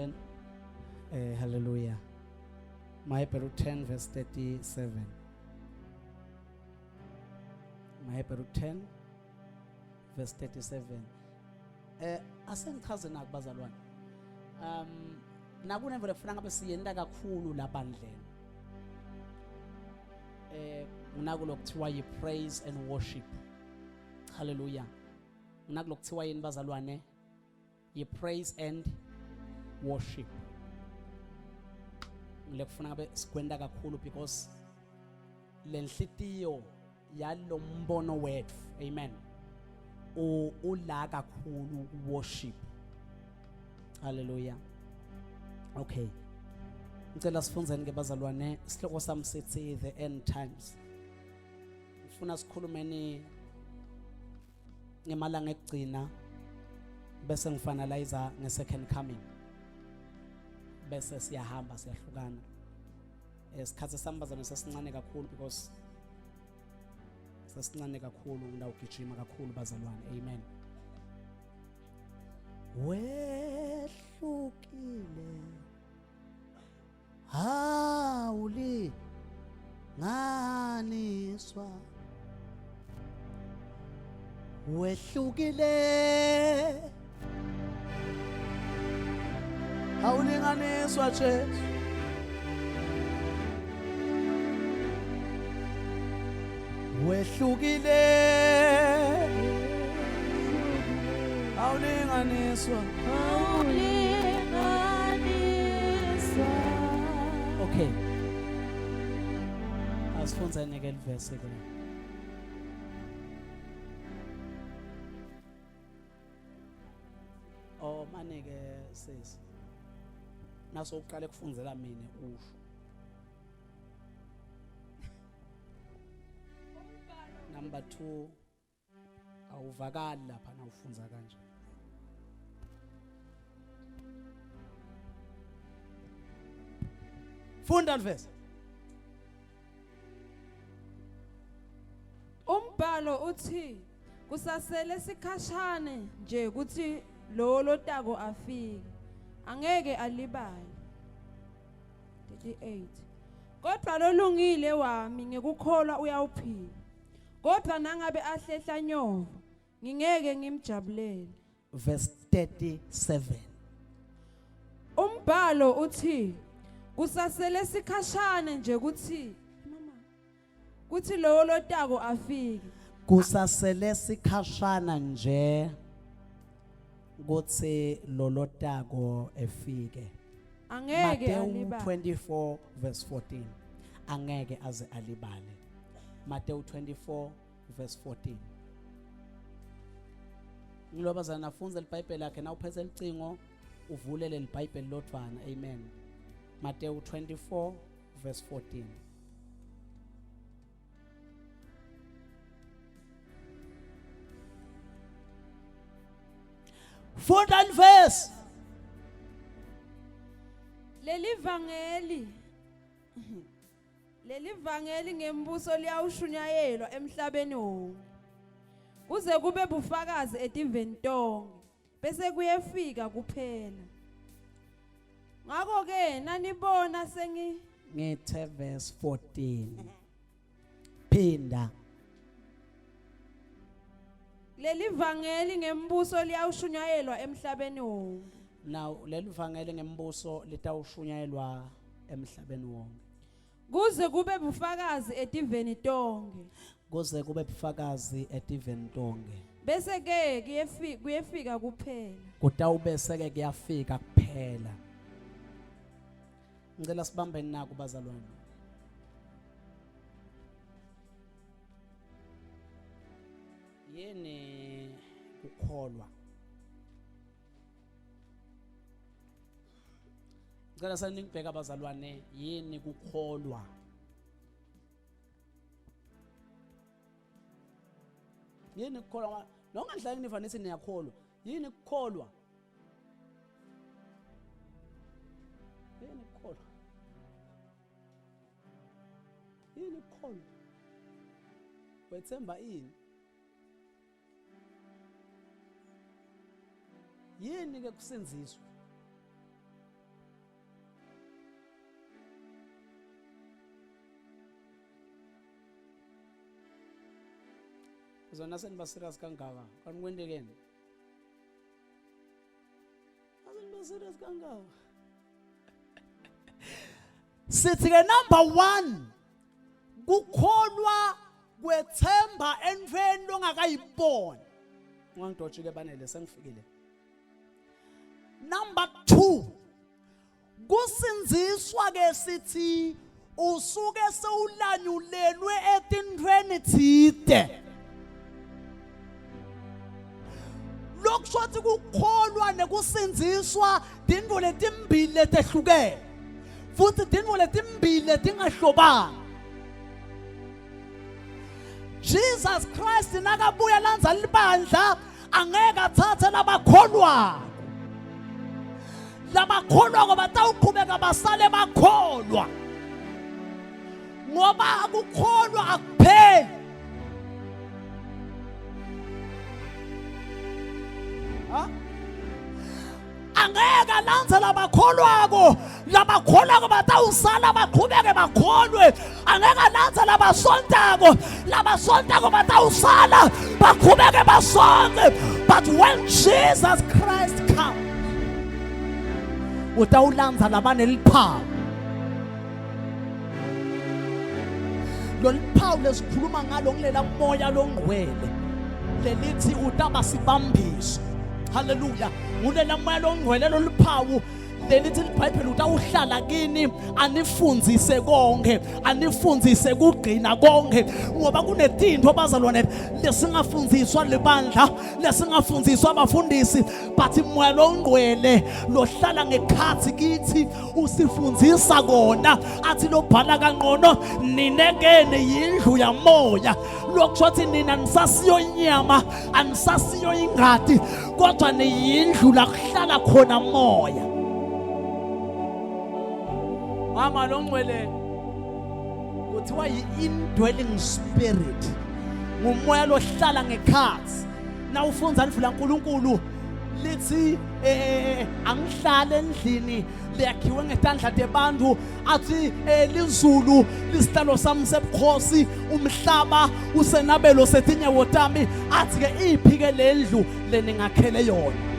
37. Hallelujah. Mahebrew 10 verse 37. Mahebrew 10 verse 37. Asengichaze naku bazalwane. Nakunevele kufuna ngabe siyenda kakhulu labandleni. Unakulo kuthiwa yi praise and worship. Hallelujah. Unakulo kuthiwa yini bazalwane? Yi praise and worship. Ngilekufuna ngabe sikwenda kakhulu because lenhlitiyo yalombono wethu. Amen. Ula kakhulu worship. Hallelujah. Okay. Ngicela sifunzeni ke bazalwane, isihloko sami sithi the end times. Ngifuna sikhulumeni ngemalanga ekugcina bese ngifinalize nge-second coming. Bese siyahamba siyahlukana. Isikhathi sami bazalwane sesincane kakhulu because sesincane kakhulu ngidawugijima kakhulu bazalwane. Amen. Wehlukile hawuli nganiswa wehlukile hawulinganiswa Jesu wehlukile hawulinganiswa okay asifunza neke verse ke oh maneke sisi naso uqale kufunzela mina usho number 2 awuvakali lapha na ufunza kanje funda verse umbhalo uthi kusasele sikhashane nje ukuthi lo lotako afike angeke alibale 38 kodwa lolungile wami ngikukholwa uyawuphila kodwa nangabe ahlehla nyova ngingeke ngimjabulele verse 37 umbhalo uthi kusasele sikhashane nje ukuthi mama kuthi lo lotako afike kusasele sikhashana nje ukuthi lo lotako efike angeke Matthew alibale 24 verse 14 angeke aze alibale Matthew 24 verse 14 Ngiloba zana nafunza iBhayibheli lakhe na uphethe icingo uvulele iBhayibheli lodwana amen Matthew 24 verse 14 14 verse Leli vangeli ngembuso liyawushunyayelwa emhlabeni wonke kuze kube bufakazi etiveni tonke bese kuyefika kuphela ngakho ke nanibona ngethe verse 14 phinda leli vangeli ngembuso liyawushunyayelwa emhlabeni wonke now leli vangeli ngembuso litawushunyayelwa emhlabeni wonke kuze kube bufakazi etiveni tonke kuze kube bufakazi etiveni tonke bese ke kuyefika kuphela kutawubese ke kuyafika kuphela ngicela sibambe nako bazalwane yini ukukholwa ngicela saningibheka abazalwane yini ukukholwa yini ukukholwa noma ngihlala nginiva nithi niyakholwa yini ukukholwa yini ukukholwa yini ukukholwa wethemba ini yini ke kusinziswa Zona seniba serious kangaka kanti kwendekeni aseniba serious kangaka sithi ke number 1 kukholwa kwethemba entweni longakayiboni ungangidotshi ke banele sengifikile number 2 kusinziswa ke sithi usuke sewulanyulelwe etintweni thide lokushothi kukholwa nekusinziswa dinto letimbili letehlukene futhi dinto letimbili letingahlobanga Jesus Christ nakabuya lanza libandla angeke athathe labakholwa batawuqhubeka basale bakholwa ngoba ukukholwa akupheli angeke alanze labakholwako batawusala baqhubeke bakholwe angeke alanze labasontako batawusala baqhubeke basonke but when Jesus Christ comes utawulanza labaneliphawu loliphawu lesikhuluma ngalo ngilela moya longcwele lelithi utabasibambiso hallelujah ngulela moya longcwele loliphawu lelithi iBhayibheli utawuhlala kini anifundzise konke anifundzise kugcina konke ngoba kunetinto bazalwane lesingafundziswa libandla lesingafundziswa abafundisi but moya longcwele lohlala ngekhathi kithi usifundzisa kona athi lobhala kangcono ninekene yindlu yamoya lokushothi nina nisasiyo inyama anisasiyo ingadi kodwa niyindlu la kuhlala khona moya mama longcwele kuthiwa yi-indwelling spirit ngumoya lohlala ngekhathi na ufunza ilizwi laNkulunkulu lithi angihlale endlini leyakhiwe ngetandla tebantu athi lizulu lisihlalo sami sebukhosi umhlaba usenabelo setinyawo tami athi ke iphi ke lendlu leningakhele yona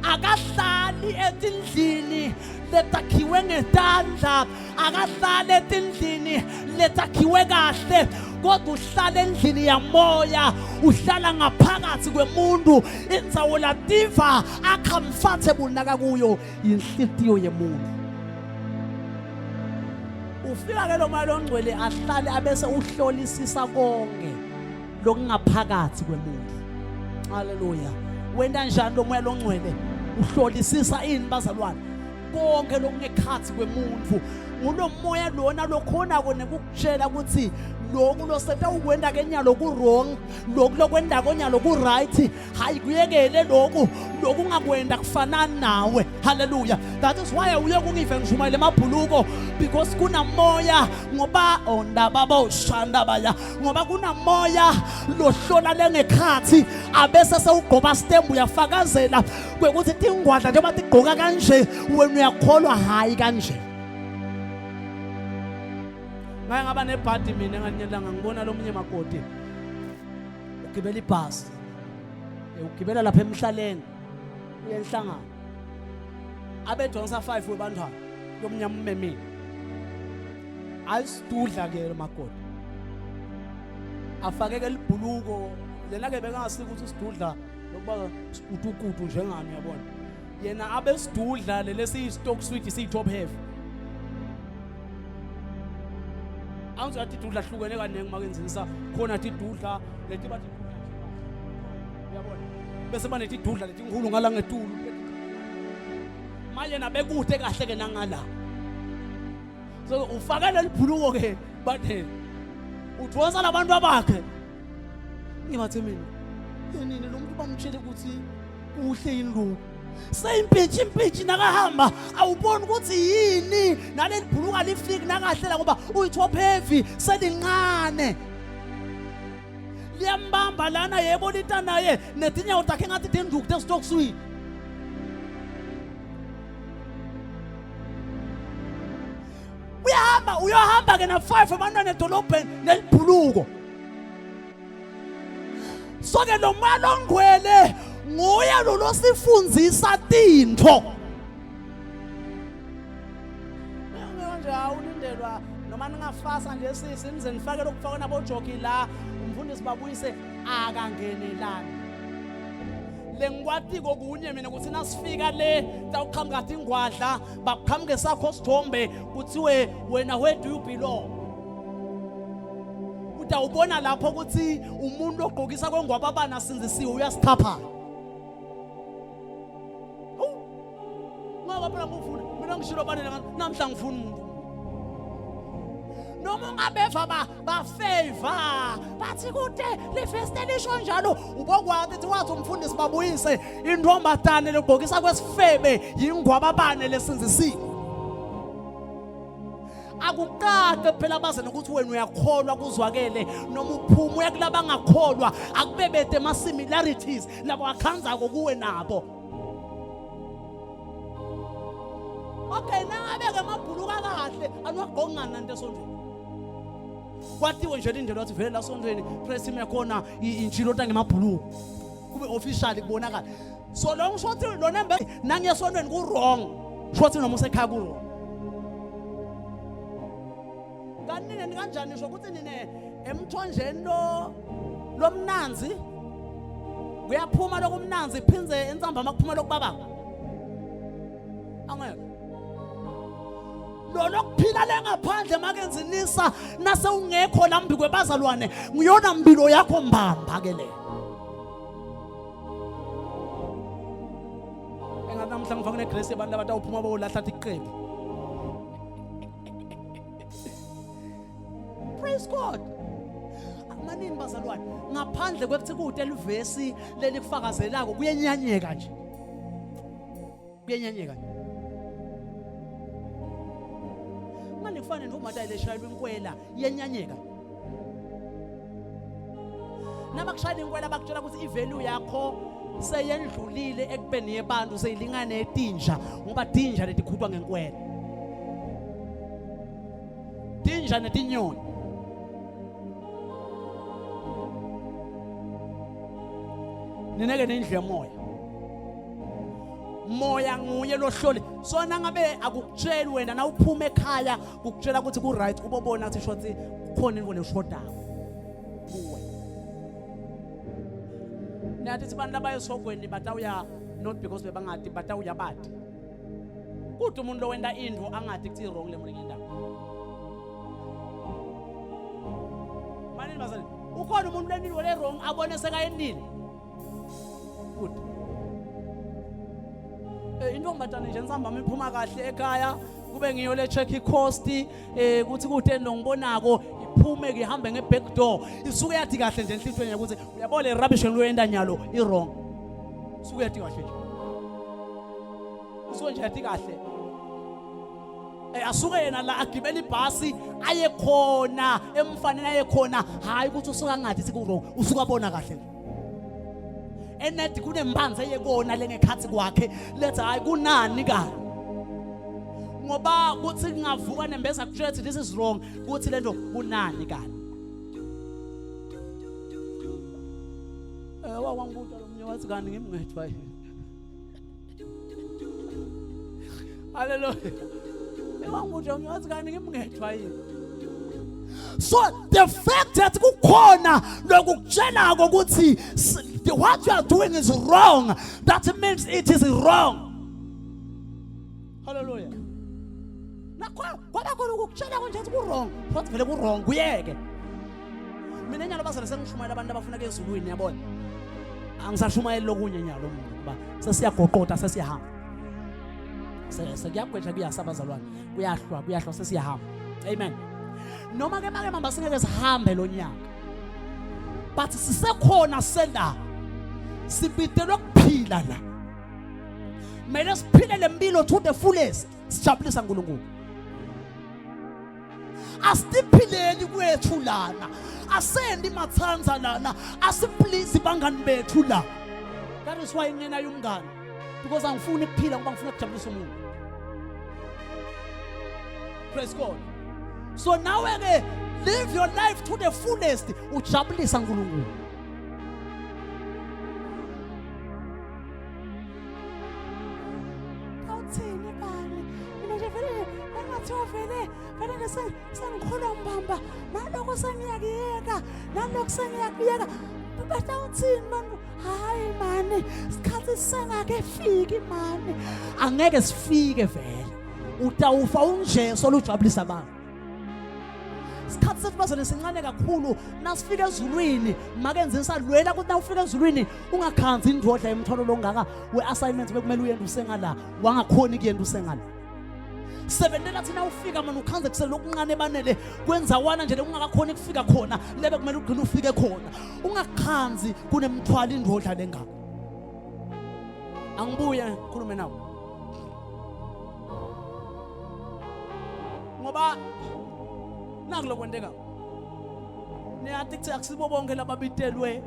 akahlali etindlini letakhiwe ngetandla akahlali etindlini letakhiwe kahle kodwa uhlala endlini yamoya uhlala ngaphakathi kwemuntu indzawo lativa comfortable nakakuyo inhlitiyo yemuntu ufika ke lo moya longcwele ahlale abese uhlolisisa konke lokungaphakathi kwemuntu haleluya wena njani lo moya longcwele uhlolisisa ini bazalwane konke lokungekhathi kwemuntu ngulo moya lona lokhona kone kukutshela ukuthi lokhu loseta ukwenda kenyalo ku wrong lokhu lokwenda konyalo ku right hayi kuyekele lokhu ungakwenda kufanana nawe hallelujah that is why uye kungive ngishumayele emabhuluko because kuna moya ngoba ondaba bawushanda baya ngoba kuna moya lohlola lengekhathi abese sewugqoba stem uyafakazela kwekuthi tingwadla njengoba tigqoka kanje wena uyakholwa hayi kanje ngeke ngaba nebhadi mina enganyelela ngibona lomunye makoti ugibela ibhasi ugibela lapha emhlaleni uyenhlangana abedonsa 5 webantwana yomnyama umemini ayisidudla ke makoti afakeke libhuluko lena ke bengasika ukuthi isidudla lokuba sikutukutu njengani uyabona yena abesidudla lesi stock sweet si top heavy angizathi idudla hlukene kanenge makenzisa khona idudla leti bathi idudla uyabona bese banethi idudla leti ngihulu ngala ngetulu manje nabekude kahle ke nangala so ufakela libhuluko ke bathe udwosa labantu abakhe ngibathi mina yini lo muntu bamtshele ukuthi kuhle yini lo seyimpitshi nakahamba awuboni ukuthi yini naleli bhuluka lifiki nakahlela ngoba uyitop heavy selincane liyambamba lana yebo lita naye netinyawo takhe ngathi tinduku testock sweet uyahamba uyohamba ke na 5 abantwana edolobheni nelibhuluko. So ke lo moya ongcwele nguye lo losifundzisa tinto. Manje awulindelwa noma ningafasa nje sisi nize nifake lokufaka nabo jockey la umfundisi Babuyise akangenelani. Lengikwatiko kunye mina ukuthi nasifika le tawuqhamuka kathi ingwadla baqhamuke sakho sithombe kuthiwe wena where do you belong. Utawubona lapho ukuthi umuntu ogqokisa kwengwaba abana sinzisiwe uyasithapha. Ngoba phela ngifuna mina ngishilo bane namhla ngifuna umuntu. Noma ungabeva ba favor bathi kude le festival isho njalo ubokwathi ukuthi wathi umfundisi Babuyise intombatane legqokisa kwesifebe yingwaba abane lesinzisiwe. Akuqaqe phela baze nokuthi wena uyakholwa kuzwakele noma uphuma uyakulaba angakholwa akubebede ama similarities labo akhanza kuwe nabo. Okay nangabe ke mabhuluka kahle anwagqongana nanto esondweni. Kwathiwe nje indlela wathi vele la sondweni press team yakhona injilo tangemabhuluko kube officially kubonakala. So lo ngisho ukuthi lo nembe nangesondweni ku wrong shothi noma usekhaya ku wrong. Kanini ni kanjani ngisho ukuthi nine emthonjeni lo mnanzi kuyaphuma lokumnanzi iphinze entsamba makuphuma lokubaba. Angeke lo lokuphila lengaphandle makenzinisa nase ungekho lambi kwebazalwane ngiyona mpilo yakho mbamba ke le. Engathi namhla ngifaka negrace abantu abatawuphuma bayolahla iqembu. Praise God. Amanini bazalwane ngaphandle kwekuthi kude elivesi leli kufakazelako kuyenyanyeka nje. Kuyenyanyeka nje. Manje kufanele noma leshayelwe inkwela yenyanyeka. Nabakushayela inkwela bakutshela ukuthi ivalue yakho seyendlulile ekubeni yebantu seyilingane etinja ngoba tinja letikhutwa ngenkwela. Tinja netinyoni. Nineke nendlu yemoya. Moya nguye lohlole. So nangabe akukutshela wena na uphuma ekhaya ukutshela ukuthi ku right ubobona ukuthi shothi khona into leshodayo. Kuwe. Nathi sibantu abayesogweni batawuya not because bebangadi batawuya badi. Kuthi umuntu lo wenda indvo angadi kuthi wrong le mlingi ndawo. Manje bazali ukhona umuntu lenini le wrong abone sekayendile. Good. Intombatane nje nsamba miphuma kahle ekhaya kube ngiyo le check cost ukuthi kude ngibonako iphume ke ihambe ngeback door isuke yathi kahle nje enhlithweni ukuthi uyabona le rubbish ngiloyenda nyalo I wrong isuke yathi kahle nje isuke nje yathi kahle asuke yena la agibela ibhasi aye khona emfanele aye khona hayi ukuthi usuka ngathi siku wrong usuka abona kahle enethi kunembanze yekona lengekhathi kwakhe lethe hayi kunani ka ngoba kuthi ngavuka nembeza kutshela this is wrong kuthi lento kunani ka wangibuza lo mnye wathi kani ngimngethwa yini haleluya wangibuza lo wathi kani ngimngethwa yini. So the fact that kukhona lokukutshela ukuthi what you are doing is wrong, that means it is wrong. Hallelujah. Nakho kwaba ukutshela konje ukuthi ku wrong, what vele ku wrong kuyeke. Mina nyalo bazale sengishumayela abantu abafuna ke ezulwini yabona. Angisashumayela lokunye nyalo umuntu kuba sesiyagoqota sesiyahamba. Sekuyagwetha kuyasabazalwane. Kuyahlwa sesiyahamba. Amen. Noma ke make mamba singeke sihambe lo nyaka. But sisekhona sela. Sibidelo kuphila la. Mele siphile lempilo to the fullest. Sijabulisa uNkulunkulu. Asiphileni kwethu lana. Asendi mathanza lana. Asiplease bangani bethu la. That is why ngena yomngane. Because angifuni ukuphila ngoba ngifuna ukujabulisa umuntu. Praise God. So now again, live your life to the fullest. Ujabulisa uNkulunkulu. Awuthini bani? Mina nje vele engathiwa vele sengikholwa mbamba. Nalokho sengiyakuyeka, nalokho sengiyakuyeka. Bese awuthini manje? Hayi mani, isikhathi sengakefiki mani. Angeke sifike vele. Utawufa unjeso olujabulisa abantu. Isikhathi sethu bazane sincane kakhulu nasifika ezulwini makenze salwela ukuthi nawufika ezulwini ungakhanzi indvodla yemthwalo longaka we-assignment bekumele uyenda usengala wangakhoni kuyenda usengala. Sebenzela thina ufika manje ukhanze kusele okuncane banele kwenza wana nje lekungakakhoni kufika khona lebe kumele ugcine ufike khona. Ungakhanzi kunemthwalo indvodla lengaka. Angibuye ngikhulume nawe. Ngoba nakulokwendeka niyathi kuthi akusibo bonke lababitelwe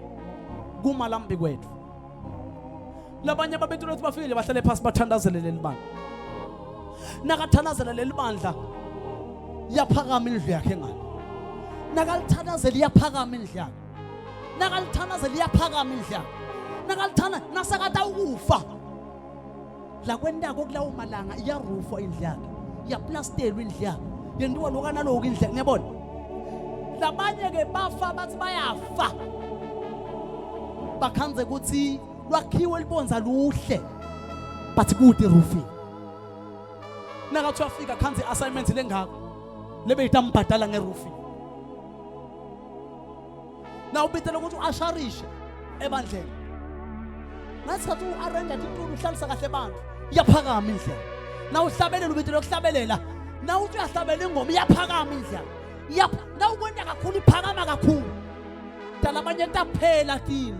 kumalambi kwethu. Labanye ababitelwe ukuthi bafike bahlale phansi bathandazele leli bandla. Nakathandazela leli bandla yaphakama indlu yakhe ngale. Nakalithandazela iyaphakama indlu yakhe. Nakalithandazela iyaphakama indlu yakhe. Nakalithanda nasakata ukufa. La kwendako kulawo malanga iyarufa indlu yakhe. Yaplastelwa indlu yakhe. Yendiwa lokana lokho indlu ngiyabona. Labanye ke bafa bathi bayafa. Bakhanze ukuthi lwakhiwe libonza luhle. Bathi kude rufi. Nakathi afika khanze assignment lengaka. Lebe itambhadala ngerufi. Na ubitela ukuthi uasharishe ebandleni. Ngasikhathi uarrange intulu uhlalisa kahle abantu. Iyaphakama indlela. Na uhlabelela ubitela ukuhlabelela. Na uthi uyahlabela ingoma iyaphakama indlela. Na ukwenda kakhulu iphakama kakhulu. Dala abanye taphela thina.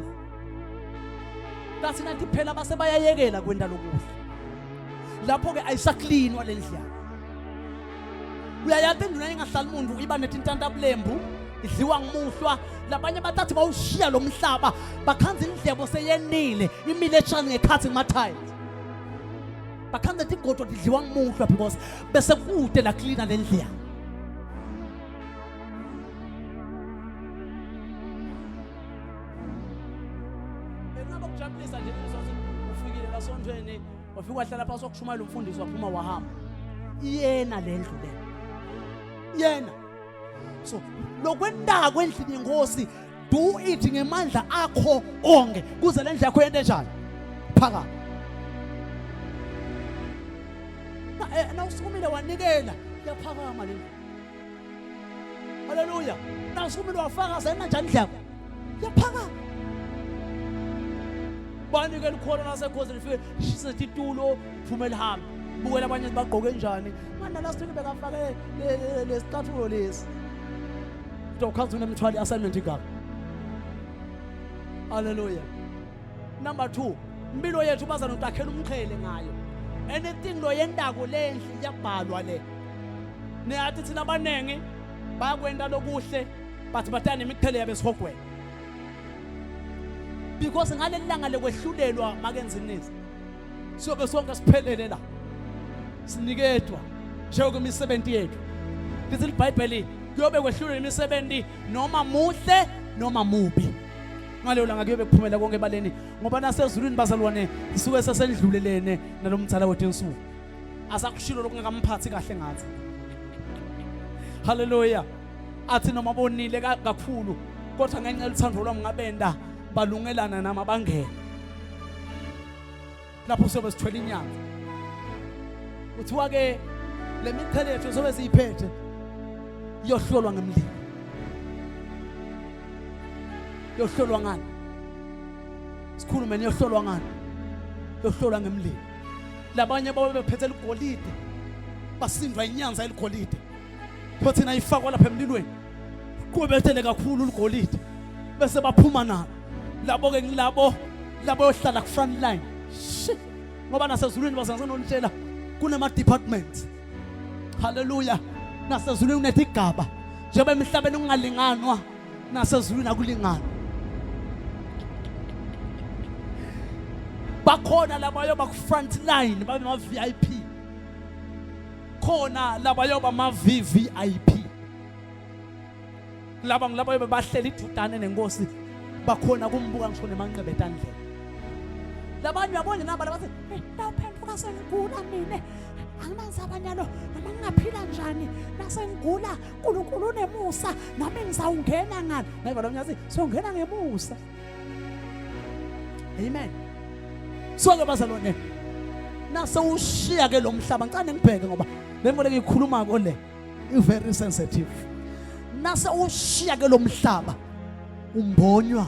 Kasi nathi phela base bayayekela kwenda lokuhle. Lapho ke ayisaklinwa lendlela. Uyayathi induna engahlali umuntu iba netintanta bulembu, idliwa ngimuhlwa, labanye bathathi bawushiya lo mhlaba, bakhanza indlebo seyenile, imile etshani ngekhathi ngemathayile. Bakhanza igodo lidliwa ngimuhlwa because bese kude la cleaner lendlela. Bengabe kujabulisa nje ufikile la sondweni. Wafika wahlala phansi okushumayela umfundisi waphuma wahamba. Iyena lendlu le. Yena. So lokwenda kwendlini inkosi do it ngemandla akho onke kuze lendlu yakho yente njani? Phaka. Na usukumile wanikela yaphakama lendlu. Haleluya. Na usukumile wafakaza yena njani indlu yakho? Yaphakama. Bani ke likhona nasekhoze lifike sithi itulo phuma elihamba bukela abanye bagqoke njani manje last week bekafake lesicathulo lesi ukhanza unemthwali assignment igaba. Haleluya. Number 2, impilo yethu bazana utakhela umqhele ngayo. Anything lo yendako lendlu iyabhalwa le. Niyathi thina abanengi bayakwenda lokuhle bathi batana imiqhele yabe sihogweni. Because ngalelanga lekwehlulelwa makenze nisi siyobe sonke siphelele la sinikedwa njengoba imisebenzi yethu lithi iBhayibheli kuyobe kwehlulela imisebenzi noma muhle noma mubi. Ngaleyo langa kuyobe kuphumela konke ebaleni ngoba nasezulwini bazalwane isuke sesendlulelene nalomthala wethu ensuku asakushilo lokungakamphathi kahle ngathi. Haleluya. Athi noma bonile kakhulu kodwa ngenxa yothando lwami ngabenda balungelana nama bangena lapho sobe sithwele inyanga uthiwa ke le miqhele yethu sobe siyiphethe yohlolwa ngemlilo. Yohlolwa ngani? Sikhulume yohlolwa ngani? Yohlolwa ngemlilo. Labanye babe bephethe igolide basindwa inyanza eligolide futhi na ifakwa lapha emlilweni kubethele kakhulu igolide bese baphuma nalo. Labo ke ngilabo yohlala ku front line. Ngoba nasezulwini bazangenonitshela kunama departments. Haleluya. Nasezulwini unethi igaba njengoba emhlabeni ungalinganwa nasezulwini akulingana. Bakhona labo yoba ku front line babe ma VIP. Khona labo yoba ma VVIP. laba ngilabo bebahleli idudane nenkosi bakhona kumbuka ngisho nemanqebe etandleni. Labanye uyabona naba bathi nawuphenduka sengigula mina anginazabanyalo noma ngingaphila njani nasengigula uNkulunkulu unemusa nami ngizawungena ngani nayiba lo nyathi songena ngemusa. Amen. So ke bazalwane nase ushiya ke lo mhlaba ngicane ngibheke ngoba lento le ngikhuluma ko le i very sensitive. Nase ushiya ke lo mhlaba umbonywa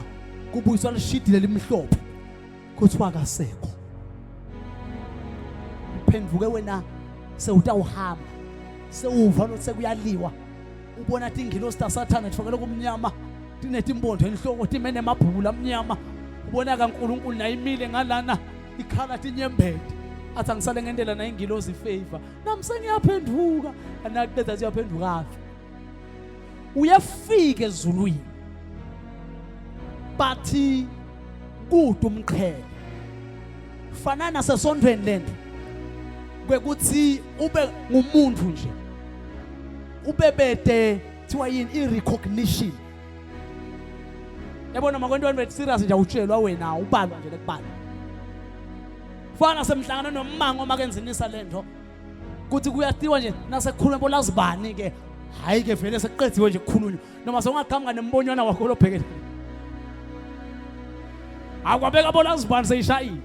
kubuyiswa lishidile limhlophe kuthiwa akasekho. Uphenduke wena sewutawuhamba sewuva lo sekuyaliwa ubona athi ingilosi tasathana lifakele kumnyama tinethi impondo enhloko timene emabhulu amnyama ubona kaNkulunkulu nayimile ngalana ikhala tinyembede athi angisale ngendlela na ingilosi favor nami sengiyaphenduka anaqeda siyaphenduka uyafika ezulwini bathi kude umqhele fanana sesondweni lento kwekuthi ube ngumuntu nje ube bede thiwa yini i-recognition. Yabona makwentweni bethi serious nje awutshelwa wena ubalwa nje lekubala fana semhlangano nommango makenzinisa lento kuthi kuyathiwa nje nasekukhuluma bolazibani ke hayi ke vele sekuqediwe nje ukukhulunywa noma songaqhamuka nembonywana wakho lobhekele akwabeka bolazibani seyishayile.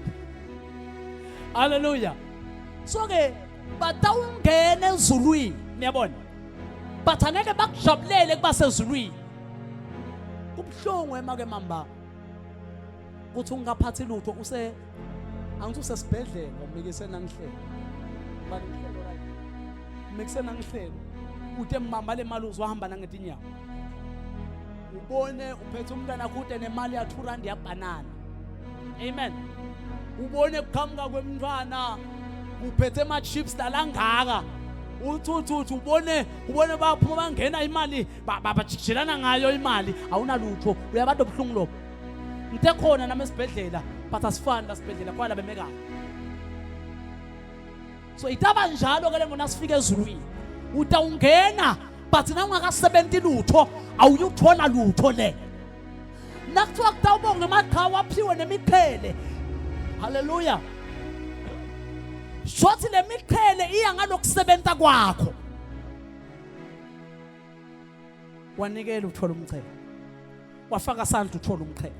Hallelujah. So ke batawungena ezulwini niyabona bathi angeke bakujabulele kuba sezulwini kubhlungu emake mamba kuthi ungaphathi lutho use angithi usesibhedlela ngomikise nangihlelo bani ngihlelo right mikise nangihlelo uthe mama le mali uzohamba nangethi inyawo ubone uphethe umntana kude nemali ya R2 yabanana. Amen. Ubone kuqhamuka kwemntwana uphethe ama chips lalangaka uthuthu ubone baphuma bangena imali bajijelana ngayo imali awunalutho uyabantu obhlungu lo ngithe khona nami esibhedlela but asifani la sibhedlela kwala bemeka. So itaba njalo ke lengona sifika ezulwini utawungena but nawungakasebenzi lutho awuyuthola lutho le nakuthiwa kutawubonga amaqhawe waphiwe nemiqhele. Hallelujah. Shothi le miqhele iya ngalokusebenza kwakho wanikela uthola umqhele wafaka sandla uthola umqhele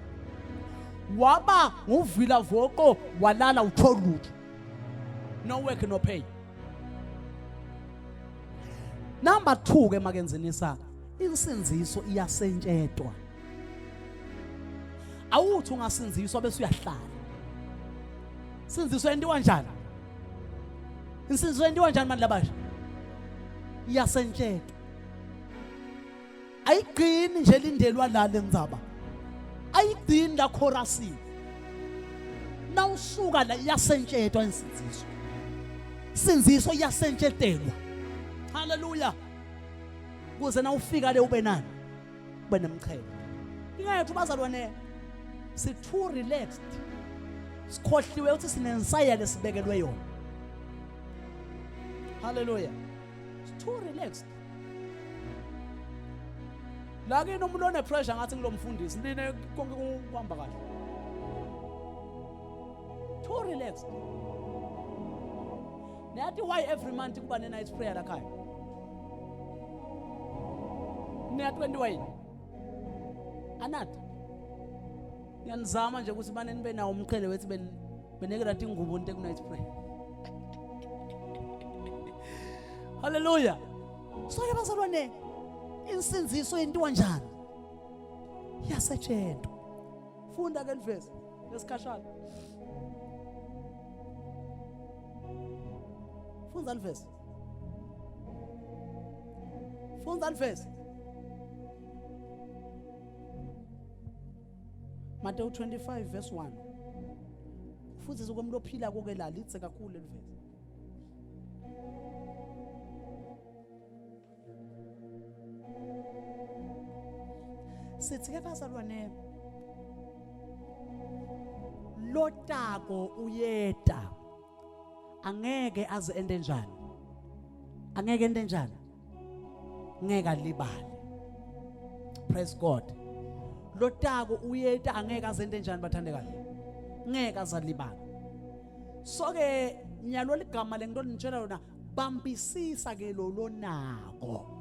waba nguvila voko walala uthola lutho no work no pay. Number 2 ke makenzinisa insinziso iyasentshentwa awuthi ungasinziswa bese uyahlala. Sinziso yendiwa njani? Insinziso yendiwa njani manje labasha? Iyasentshentwa ayigcini nje lindelwa la lenzaba ayigcini la chorusini nawusuka la iyasentshentwa insinziso. Sinziso iyasentshentwa. Hallelujah. Kuze na ufika le ube nani? Ube nemqhele. Ingayethu bazalwane si too relaxed. Sikhohliwe uthi sinensaya lesibekelwe yona. Hallelujah. It's too relaxed. La ke nomuntu one pressure ngathi ngilomfundisi line konke kuhamba kahle. Too relaxed. Nathi why every month kuba ne night prayer la khaya? Ne 21. Anathi. Ngiyanizama nje ukuthi bane nibe nawo umqhele wethi benekela thi ingubo into ku night prayer. Hallelujah. So yabazalwane insinziso yentiwa njani? Yasetshentwa. Funda ke verse lesikhashana. Funda verse. Funda verse. Matthew 25 verse 1. Futhi zokwemlo phila koke la litse kakhulu le verse. Sithi ke bazalwane lotako uyeta angeke aze ende njani? Angeke ende njani? Ngeke alibale. Praise God. Lo tako uyeta angeke azente njani bathandekayo. Ngeke azalibala. So ke nyalo ligama lengito nitshela lona Bambisisa ke lo lonako.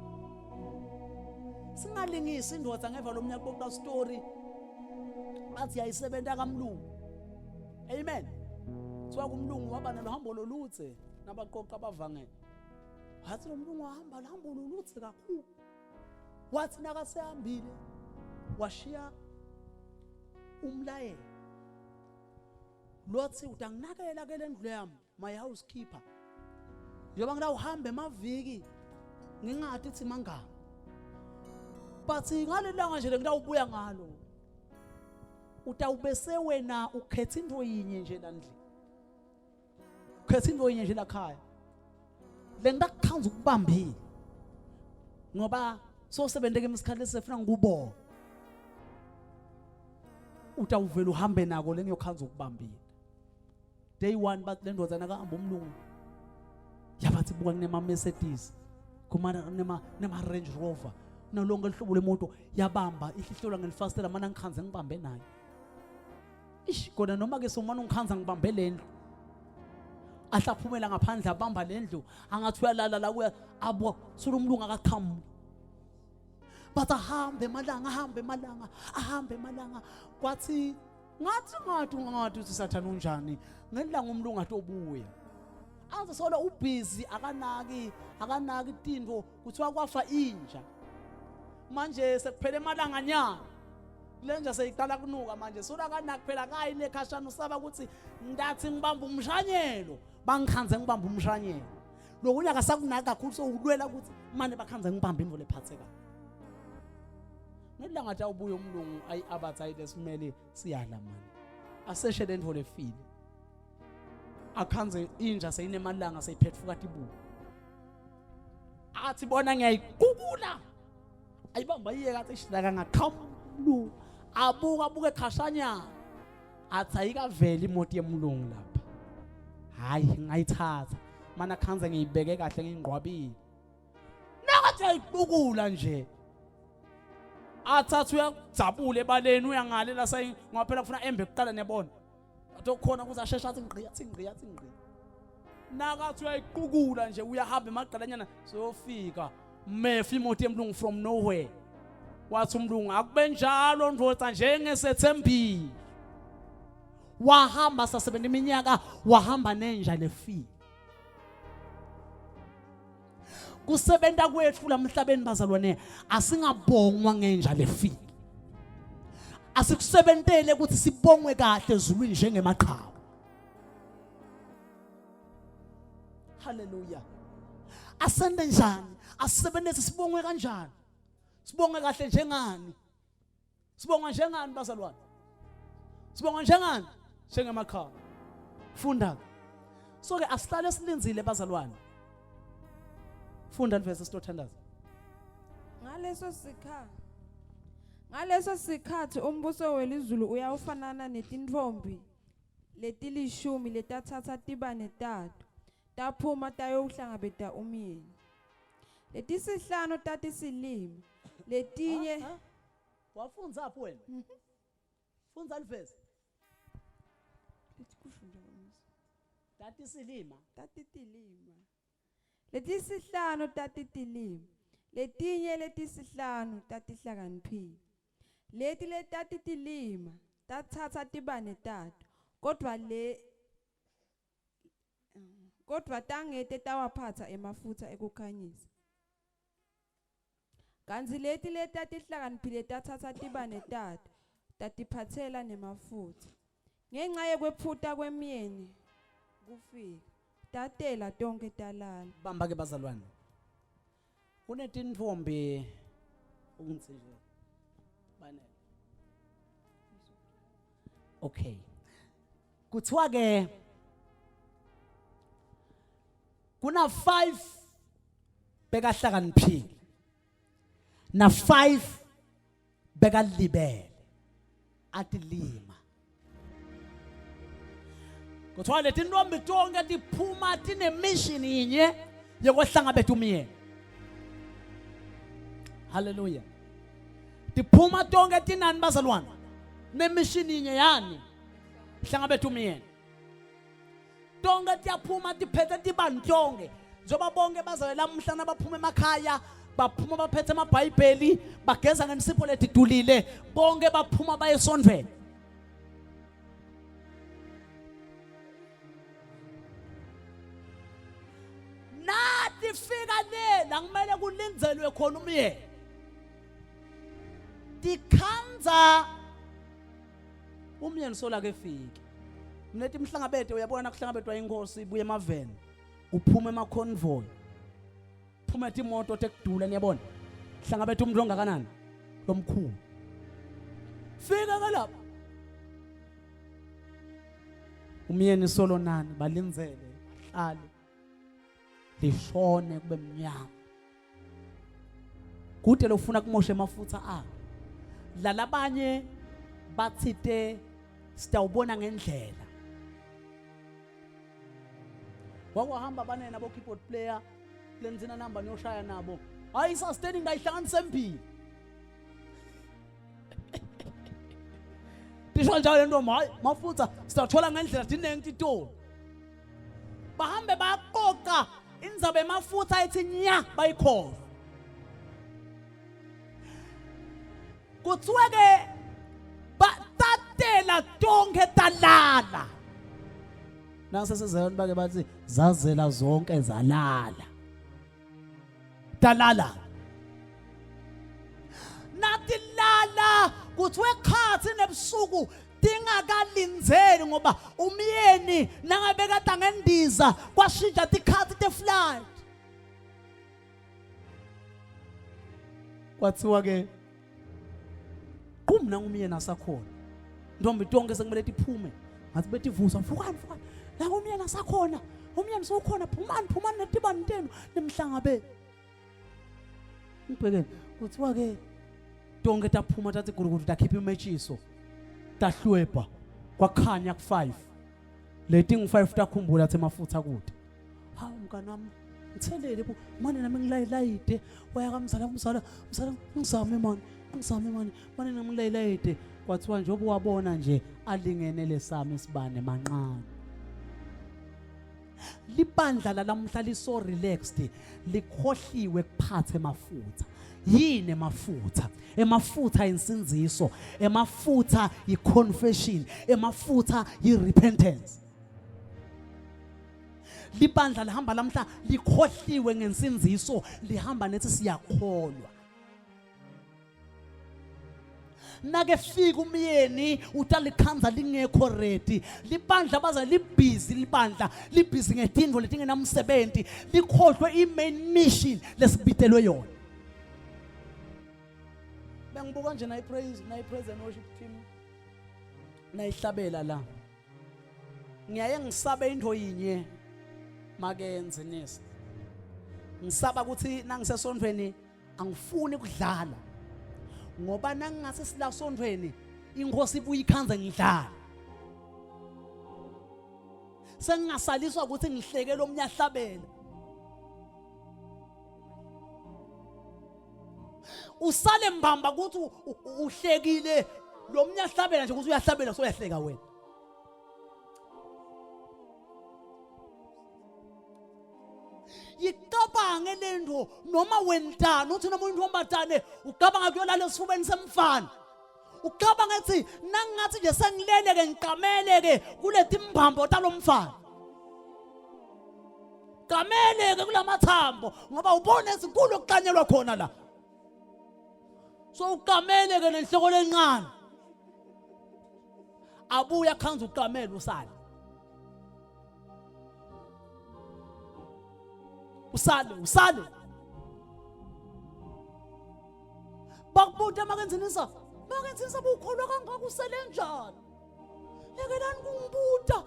Singalingisi indodza ngeva lo mnyaka bokuba story athi yayisebenta kaMlungu. Amen. Kuthiwa kuMlungu waba nalo hambo loluthe nabaqoqa abavangele. Wathi lo Mlungu wahamba lahambo loluthe kakhulu. Wathi nakasehambile washiya umlayelo. Lothi utanginakela ke lendlu yami my housekeeper. Njoba ngila uhambe emaviki ngingadi ithi mangaka. But ngalelanga nje ngila ubuya ngalo. Utawubese wena ukhetha into yinye nje landli. Ukhetha into yinye nje la khaya. Le ngakukhanza ukubambile. Ngoba so sebendeke imisikhathi sefuna ngikubona. Utawuvela uhambe nako lengiyokhanza ukubambile. Day 1 but le ndoda nakahamba uMlungu. Yabathi buka kunema Mercedes, kumana nema Range Rover, nalonke lihlobo lemoto yabamba ihlihlelwa ngelifastela mana ngikhanze ngibambe nayo. Ish kona noma ke somana ungikhanza ngibambe lendlu. Ahlaphumela ngaphandle abamba lendlu, angathi uyalala la kuya abo solo uMlungu akaqhamuka. But ahambe malanga kwathi ngathi uthi sathana unjani ngelanga uMlungu athi obuya aze solo ubusy akanaki tinto kuthiwa kwafa inja manje sekuphele emalanga nya lenja seyiqala kunuka manje solo akanaki phela kayi nekhashana usaba ukuthi ngathi ngibamba umshanyelo bangikhanze ngibamba umshanyelo lokunya akasakunaki kakhulu so ulwela ukuthi manje bakhanze ngibamba indvo lephatheka. Ngelanga athi awubuye uMlungu abathayile simele siyala manje aseshe lento lefile akhanze inja seyinemalanga seyiphethuka tibu athi bona ngiyayikukula ayibamba iyeka athi ishilaka ngaqhamu abuka ekhashanya athi ayikavela imoto yeMlungu lapha hayi ngayithatha mana khanze ngiyibeke kahle ngingqwabile nakathi ayikukula nje athathu uyajabule ebaleni uyangale la sayi ngaphela kufuna embe kuqala nebona atokhona ukuthi ashesha athi ngqi nakathi uyayiqukula nje uyahamba emaqalanyana siyofika mefa imoto yeMlungu from nowhere wathi uMlungu akube njalo ndvodza njengesethembile wahamba sasebenta iminyaka wahamba nenja lefile kusebenta kwethu lamhlabeni bazalwane asingabongwa ngenja lefile asikusebentele ukuthi sibongwe kahle ezulwini njengemaqhawe. Hallelujah. Asende njani asisebenzise sibongwe kanjani sibonge kahle njengani sibonga njengani bazalwane sibonga njengani njengemaqhawe funda so ke asihlale silinzile bazalwane. Funda livese sitothandaza. Ngaleso sikhathi umbuso welizulu uyawufanana netintfombi letilishumi letathatha tibane tato taphuma tayohlangabeta umyeni. Letisihlanu tatisilima letinye wafunza hapo wena funza livese tatisilima letisihlanu tatitilima letinye letisihlanu tatihlakaniphile leti letatitilima tatsatsa tibane tato kodwa tangete tawaphatsa emafutsa ekukhanyisa kanzi leti letatihlakaniphile tatsatsa tibane tato tatiphatsela nemafutsa ngenxa yekwephuta kwemyeni kufika tatela tonke talala. Bamba ke bazalwane kunetintfombi ungisizwe bane okay kuthiwa ke kuna 5 bekahlakaniphile na 5 bekalibele atilima kuthiwa letintombi tonke tiphuma tinemission yinye yokwehlangabetha umyeni. Hallelujah. Diphuma tonke tinani bazalwane. Nemishini inye yani. Hlangabethu umyeni. Tonke tiyaphuma tiphethe tibani tonke. Njoba bonke bazalwane lamhlanje baphuma emakhaya, baphuma baphethe amabhayibheli, bageza ngensipho letidulile, bonke baphuma baye esondweni. Nathi fika lela kumele kulinzelwe khona umyeni. Dikhanza umyeni sola ke fiki. Mnethi mhlangabethe uyabona kuhlangabethwa inkosi ibuye emaveni. Uphuma emaconvoy. Phuma imoto tekudula niyabona. Hlangabethe umuntu ongakanani? Lomkhulu. Fika ke lapha. Umyeni solo nani balinzele, bahlale. Lishone kube mnyama. Kude lofuna kumosha amafutha akhe. Lalabanye bathite sitawubona ngendlela. Wakwahamba bane nabo keyboard player lenzina number niyoshaya nabo. Hayi sustaining ngayihlanganisa empini. Tisho njalo lento hayi mafutha sitawuthola ngendlela dinenge itolo. Bahambe baqoqa inzabe mafutha ethi nya bayikhoza. Kuthiwa ke batatela tonke talala. Nasesezayona bake bathi zazela zonke zalala. Talala. Nathi lala kuthiwa ekhathi nebusuku dingakalinzeli ngoba umyeni nangabe kade angendiza kwashintsha tikhathi te-flight. Kwathiwa ke kumna umyeni asakhona. Ntombi tonke sekumele tiphume. Ngathi betivusa mfukani. La umyeni asakhona. Umyeni sowukhona phumani netibani tenu nemhlangabe. Ngibhekene kuthiwa ke tonke taphuma tathi gurugudu takhipha imechiso. Tahlwebha kwakhanya ku5 leti ngu5 takhumbula athi mafutha kude. Hawu mngani wami ngithelele bo manje nami ngilayilayide wayakamzala ngizame manje nami ngilayilayide kwathiwa njengoba wabona nje alingene lesami isibane manqane. Libandla lalamhla liso relaxed likhohliwe kuphathe mafutha. Yini emafutha? Emafutha insinziso, emafutha iconfession, emafutha irepentance. Libandla lihamba lamhla likhohliwe ngensinziso, lihamba nethi siyakholwa. Nake fika umyeni utalikhanza lingekho ready. Libandla baza libhizi libhizi ngetinto letingenamsebenzi, likhohlwe i-main mission lesibitelwe yona. Bengibuka nje nayi praise and worship team nayihlabela la. Ngiyaye ngisabe into yinye makenze nesi. Ngisaba ukuthi nangisesondweni angifuni ukudlala. Ngoba nangingase sila sondweni inkosi ibuye ikhanze ngidlala. Sengingasaliswa ukuthi ngihlekele omnyahlabela. Usale mbamba ukuthi uhlekile lo mnyahlabela nje ukuthi uyahlabela so uyahleka wena. Yikabange lento noma wentana uthi noma umuntu ombatane ukabanga kuyolala esifubeni semfana. Ukabanga ethi nangathi nje sengileleke ngiqameleke kulethi imbambo talomfana. Qameleke kulamathambo ngoba ubone ezinkulu okuqanyelwa khona la. So uqameleke nenhloko lencane. Abuya khanza uqamela usala. Usale. Bakubuta makenzinisa bukholwa kangaka usele njani? Yekelani kungibuta.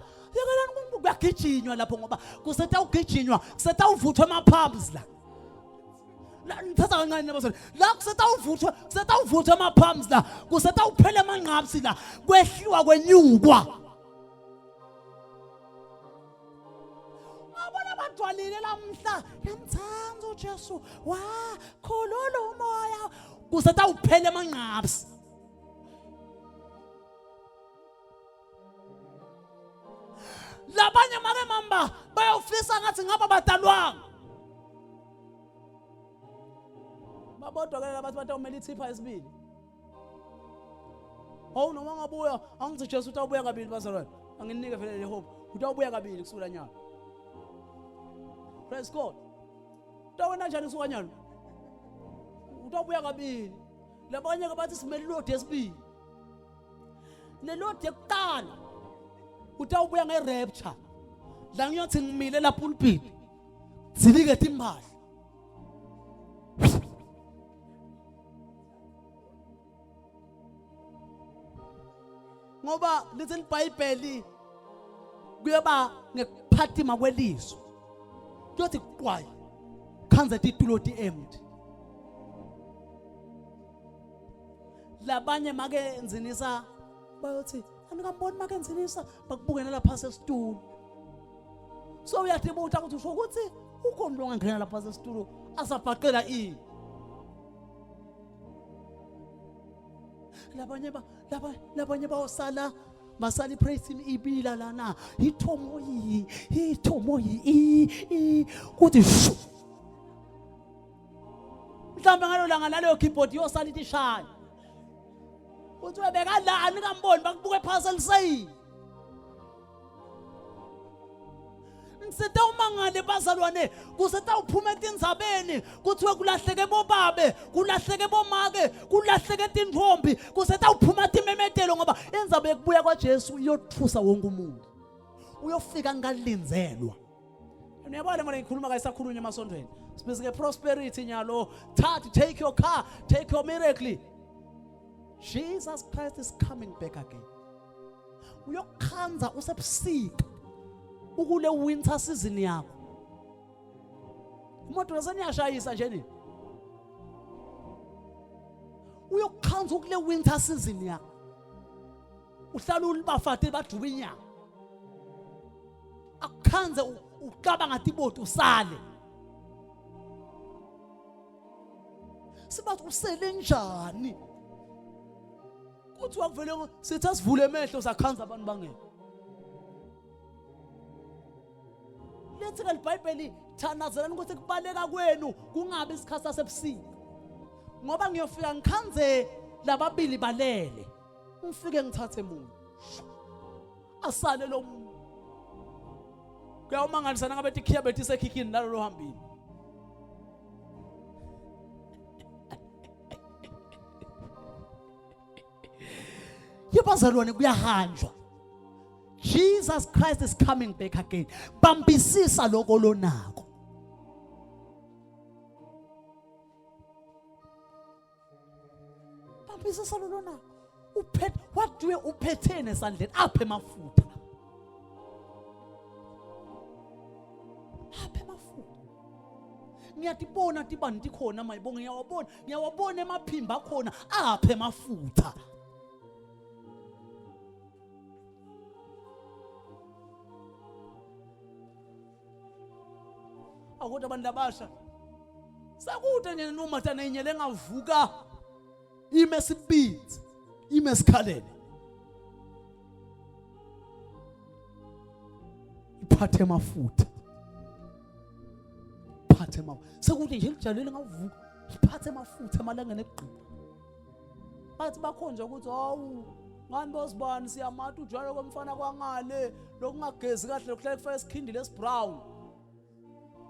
Kuyagijinywa lapho ngoba kusetha ugijinywa, kusetha uvuthwa amapumps la. Ngithatha kancane nabasana. La kusetha uvuthwa amapumps la. Kusetha uphele amanqapsi la. Kwehliwa kwenyukwa. Abantwalile lamhla yamthanda uJesu wakhulula umoya kusetawuphela amanqapsi. Labanye make mamba bayofisa ngathi ngaba badalwanga. Babodwa ke labathi batawumela ithipha esibili. Hawu noma ngabuya angithi Jesu utawubuya kabili bazalwane. Anginike vele le hope. Utawubuya kabili kusukela nyalo. Praise God. Utawona njani kusuka nyalo? Utawubuya kabili. Labanye ke bathi simele ilodi esibili. Lelodi ekuqala utawubuya ngerapture. La ngiyothi ngimile la pulpit. Zilike timbali. Ngoba lithi iBhayibheli kuyaba ngekuphathima kwelizwe. Kuyothi kuqwayi khanze titulo empty. Labanye make nzinisa bayothi anikamboni make nzinisa bakubukena lapha sesitulo. So uyathi buta ukuthi usho ukuthi ukhona lo ngangena lapha sesitulo asabhaqela ini. Labanye bayosala masali praise him ibila lana ithomo kuthi shu mhlawumbe ngalo langa naleyo keyboard yosala itishaya uthi webeka la anikamboni bakubuke phasa lisayini. Sithe umangale bazalwane kusetha uphuma etindzabeni kuthiwe kulahleke bobabe kulahleke bomake kulahleke tindvombi kusetha uphuma timemetelo ngoba enzabe kubuya kwaJesu iyothusa wonke umuntu uyofika ngalinzelwa. Uyabona manje ngikhuluma kayisakhulunywa emasondweni sibizike prosperity nyalo thathi take your car take your miracle. Jesus Christ is coming back again. Uyokhanza usebusika ukule winter season yakho. Imoto yaseniyashayisa nje nini? Uyokhanza ukule winter season yakho. Uhlala ulibafate baduba inyama. Akukhanze uqaba ngathi iboti usale. Sibathi usele njani? Kuthi wakuvele sithi asivule emehlo sakhanza abantu bangeke. Lethi ke iBhayibheli thanazelani ukuthi kubaleka kwenu kungabe isikhathi sebusika. Ngoba ngiyofika ngikhanze lababili balele. Ufike ngithathe umuntu. Asale lo muntu. Kuyawumangalisana ngabe GKPT sekhikhini nalo lohambile. Yebazalwane kuyahanjwa. Jesus Christ is coming back again. Bambisisa loko lonako. Bambisisa lonako. What do you upethene esandleni aphe mafutha. Aphe mafutha. Ngiyatibona tibantu khona mayibonge ngiyawabona emaphimba khona aphe mafutha. Akuthi abantu abasha sakude nje noma thana inyele ngavuka ime sibitsi ime sikhalele iphathe amafutha sekude nje lijalele ngavuka iphathe amafutha emalangeni ekugqina bathi bakhonje ukuthi hawu ngani bosibani siyamata ujwalo komfana kwangale lokungagezi kahle lokuhlala kufaka isikhindile esibrown.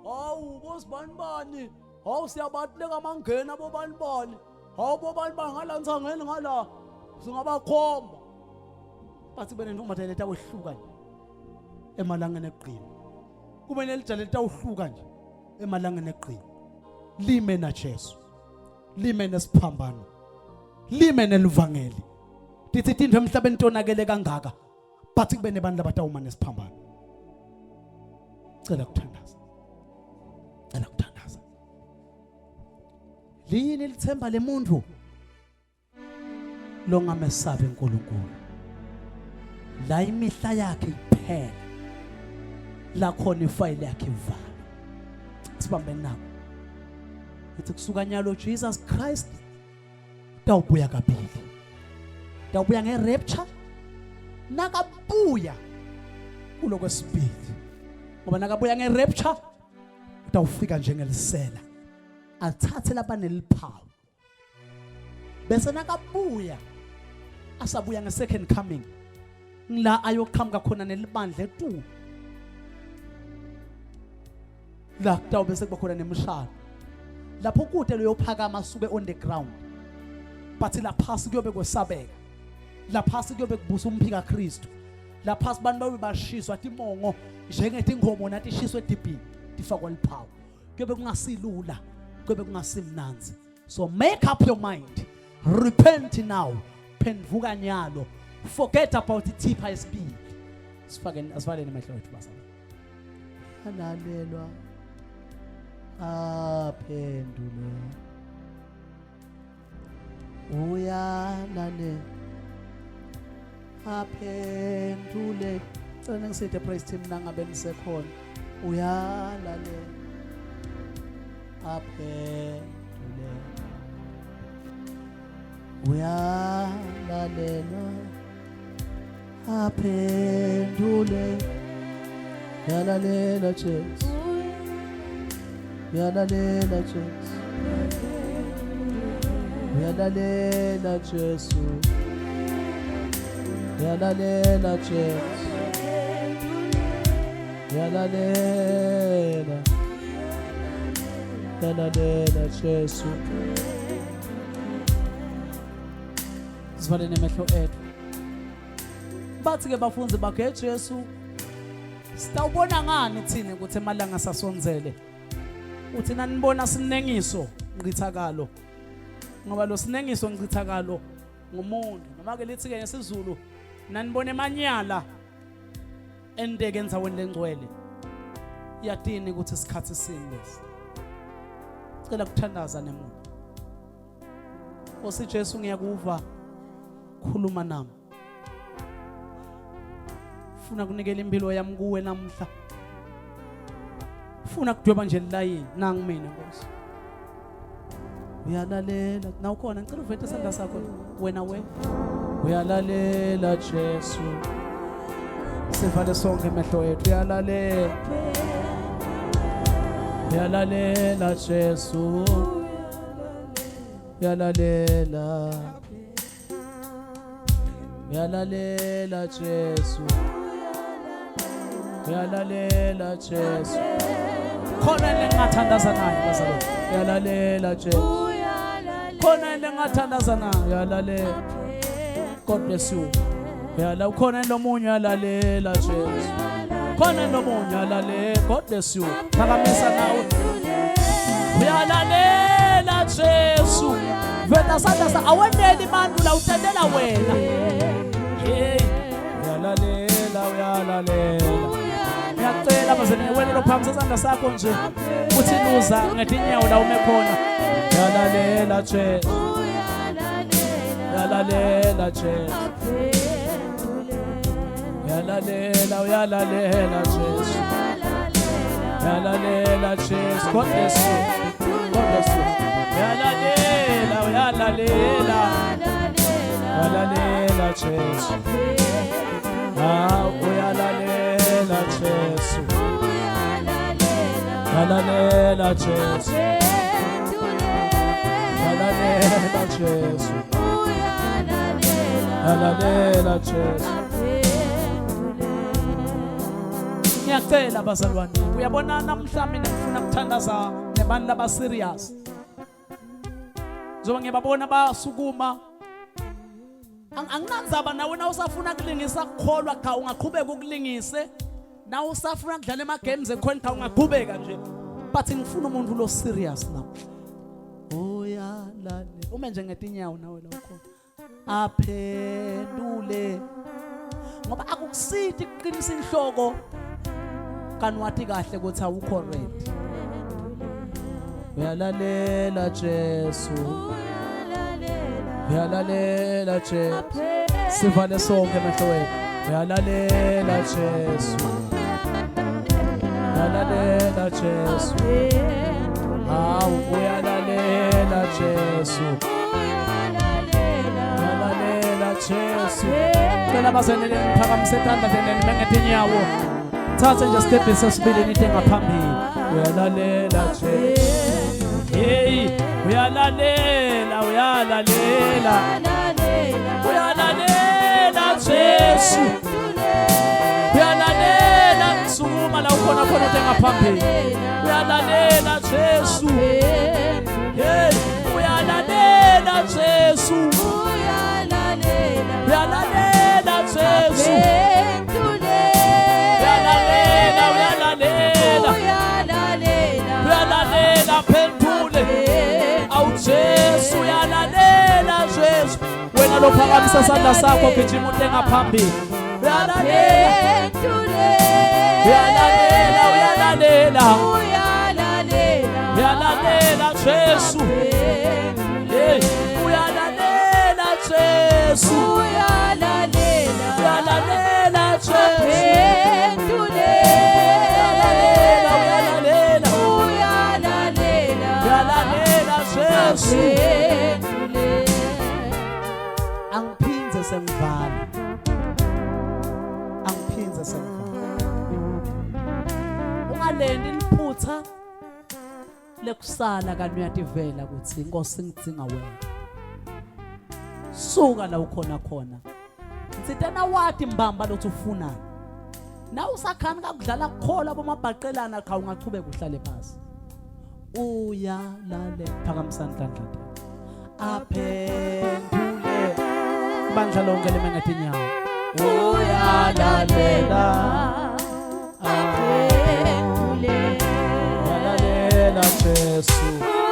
Hawu bosibani hawu siyabatheka amangena bobani hawu bobani bangalantsangeni ngala singabakhomba bathi bene ntombi leta wehluka nje emalangeni eqina kube nelijale leta uhluka nje emalangeni eqina lime na Jesu lime nesiphambano lime nelivangeli tithi tindwe emhlabeni tonakele kangaka bathi kube nebantu abatawuma nesiphambano. Cela kuthandaza lini lithemba lemuntu longamesabe uNkulunkulu la imihla yakhe iphela la khona ifayile yakhe ivala. Sibambe nako ithi kusuka nyalo Jesus Christ Tawubuya kabili. Tawubuya nge-rapture. Nakabuya kulokwesibili. Ngoba nakabuya nge-rapture utawufika njengelisela. Athathe labaneliphawu. Bese nakabuya asabuya nge-second coming. La ayoqhamuka khona nelibandla etu. La kutawube sekuba khona nemishado. Lapho kude loyophakama asuke on the ground. But la phasi kuyobe kwesabeka. La phasi kuyobe kubusa umphika Kristu. La phasi bantu babe bashiswa timongo njengethi ingomo nathi ishiswe edibhini tifakwa liphawu. Kuyobe kungasilula, kuyobe kungasimnanzi. So make up your mind. Repent now. Phenduka nyalo. Forget about the tipha esibili. Asifake nemehlo wethu basa. Halalelwa. Aphendule. Uyalale. Aphendule. Cela ngisithi praise team nangabe nisekhona. Uyalale. Aphendule. Uyalalela. Aphendule. Uyalalela Jesus. Uyalalela Jesus. Uyalalela Jesu. Uyalalela Jesu. Uyalalela. Uyalalela Jesu. Sivale nemehlo ethu. Bathi ke bafunzi bakhe Jesu. Sitawubona ngani thina ukuthi emalanga sasonzele? Uthi nanibona sinengiso ngithakalo. Ngoba lo sinengiso ngithakalo ngumuntu. Noma ke lithi ke ngesizulu nanibona emanyala endeke enzaweni lengcwele. Yadini ukuthi isikhathi sinlesi. Cela kuthandaza nemuntu. Osi Jesu ngiyakuva khuluma nami. Funa kunikela impilo yami kuwe namhla. Funa kudweba nje lilayini nangu mina Nkosi. Uyalalela na ukhona ngicela uvethe isandla sakho wena uyalalela Jesu. Sivale sonke emehlo ethu uyalalela. Uyalalela Jesu. Uyalalela. Uyalalela Jesu. Uyalalela Jesu. Khona lengathandaza naye bazalwane. Uyalalela Jesu. Khona lengathandaza naye uyalalela. God bless you. Uyala ukhona lomunye uyalalela Jesu. Khona lomunye uyalalela. God bless you. Phakamisa nawe. Uyalalela Jesu. Vela sandasa aweneli bantu la utendela wena. Hey. Uyalalela uyalalela. Ngiyacela bazene wena lophambisa isandla sakho nje uthi luza ngetinyawo la umekhona. Uyalalela Jesu. Uyalalela Jesu. Uyalalela uyalalela Jesu. Uyalalela Jesu. God bless you. God bless you. Uyalalela uyalalela. Uyalalela Jesu. Uyalalela Jesu. Uyalalela Jesu. Uyalalela Jesu. Uyalalela Jesu. Ngiyacela bazalwane, uyabona namhla mina ngifuna ukuthandaza nebantu laba serious. Njengoba ngiyababona basukuma. Anginanzaba nawe na usafuna kulingisa kukholwa cha ungaqhubeka ukulingise. Na usafuna ukudlala ema games ekhona cha ungaqhubeka nje. But ngifuna umuntu lo serious namhla. Uyalale. Ume nje ngetinyawo nawe la ukhona. Aphendule. Ngoba akukusithi kuqinisa inhloko kanwathi kahle ukuthi awukho ready. Uyalalela Jesu. Uyalalela Jesu. Sivale sonke emehlo wethu. Uyalalela Jesu. Uyalalela Jesu. Uyalalela Jesu. Jesu. Cela basenele ngiphakamise isandla senene mengethe inyawo. Thatha nje step esesibili nithi ngaphambili. Uyalalela Jesu. Hey, uyalalela, uyalalela. Uyalalela Jesu. Uyalalela sukuma la ukhona khona ngaphambili. Uyalalela Jesu. Hey, uyalalela Jesu. Uyalalela Jesu. Uyalalela, uyalalela. Uyalalela phendule. Awu Jesu uyalalela Jesu. Wena lophakamisa isandla sakho gijima uthi ngaphambili. Uyalalela. Uyalalela, uyalalela. Uyalalela Jesu. Hey, uyalalela Jesu. Uyalalela Jesu. Uyalalela Jesu. Angiphinze semvala. Angiphinze semvala. Ungalendi liphutha lekusala kanti uyativela ukuthi Nkosi ngidinga wena. Suka la ukhona khona. Sithena wathi mbamba lothi ufuna. Na usakhani kakudlala kukhola bomabhaqelana cha ungachubeka uhlale phansi. Uyalale phakamisa isandla. Aphendule. Bandla lonke lemengethe inyawo. Uyalalela. Aphendule. Uyalalela Jesu.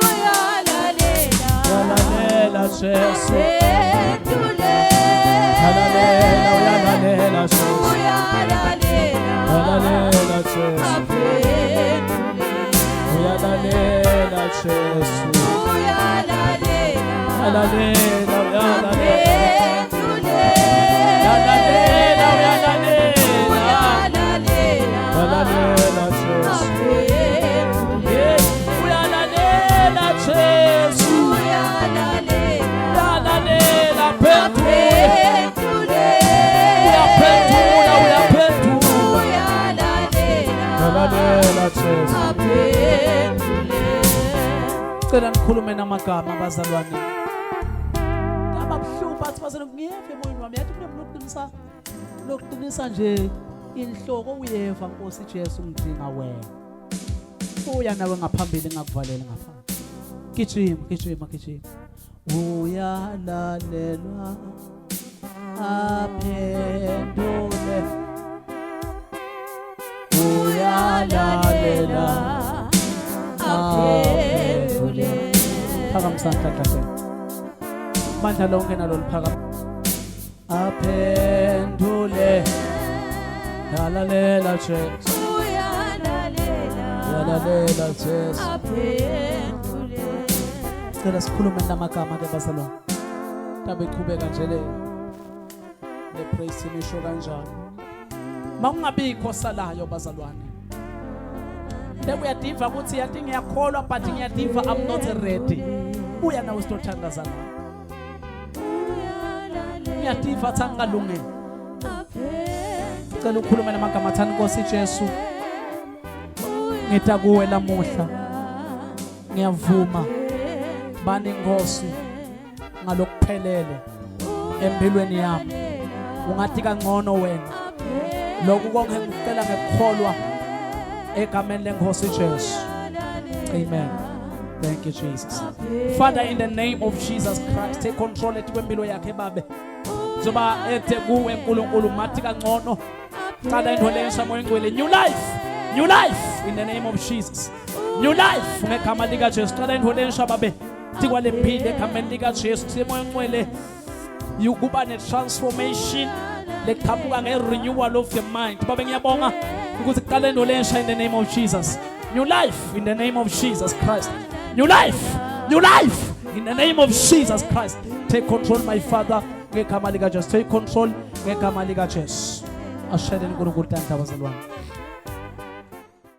Uyalalela. Uyalalela Jesu. Aphendule. Uyalalela, uyalalela Jesu. Uyalalela Jesu. Aphendule. Uyalalela Jesu. Uyalalela, uyalalela. Cela nikhulume namagama abazalwane. Ababuhlungu bathi bazalwane ngiyeve emoyeni wami yathi lokuqinisa nje inhloko uyeva Nkosi Jesu ngidinga wena. Uya nawe ngaphambili ngakuvalela ngapha. Gijima. Uyalalelwa aphendule. Uyalalela aphendule. Phakamisa isandla. Bandla lonke nalo liphakama. Aphendule. Uyalalela Jesu. Uyalalela Jesu. Aphendule. Cela sikhulume namagama ke bazalwane. Tabe iqhubeka nje le praise nisho kanjani. Mawungabikho salayo bazalwane. Uyadiva ukuthi yathi ngiyakholwa but ngiyadiva I'm not ready. Uya nawe sitothandazana. Ngiyadiva tsangalungene. Cela ukhulume namagama athani Nkosi Jesu. Ngita kuwe lamuhla. Ngiyavuma bani Nkosi ngalokuphelele empilweni yami. Ungathi kangcono wena. Lokhu konke ngicela ngekholwa egameni leNkosi Jesu. Amen. Thank you Jesus. Father, in the name of Jesus Christ, take control ethi kwempilo yakhe babe. Zoba ethe kuwe uNkulunkulu mathi kangcono. Cala indolensha moya ngcwele new life in the name of Jesus. New life ngegama lika Jesu. Cala indolensha babe. Tikwale phile egameni lika Jesu. Semoya ngcwele ukuba ne transformation leqhamuka nge-renewal of the mind. Baba ngiyabonga ukuthi kuqale indolensha in the name of Jesus. New life in the name of Jesus Christ. New life in the name of Jesus Christ. Take control my Father ngegama lika Jesu. Take control ngegama lika Jesu. Ashayele uNkulunkulu tanda bazalwane.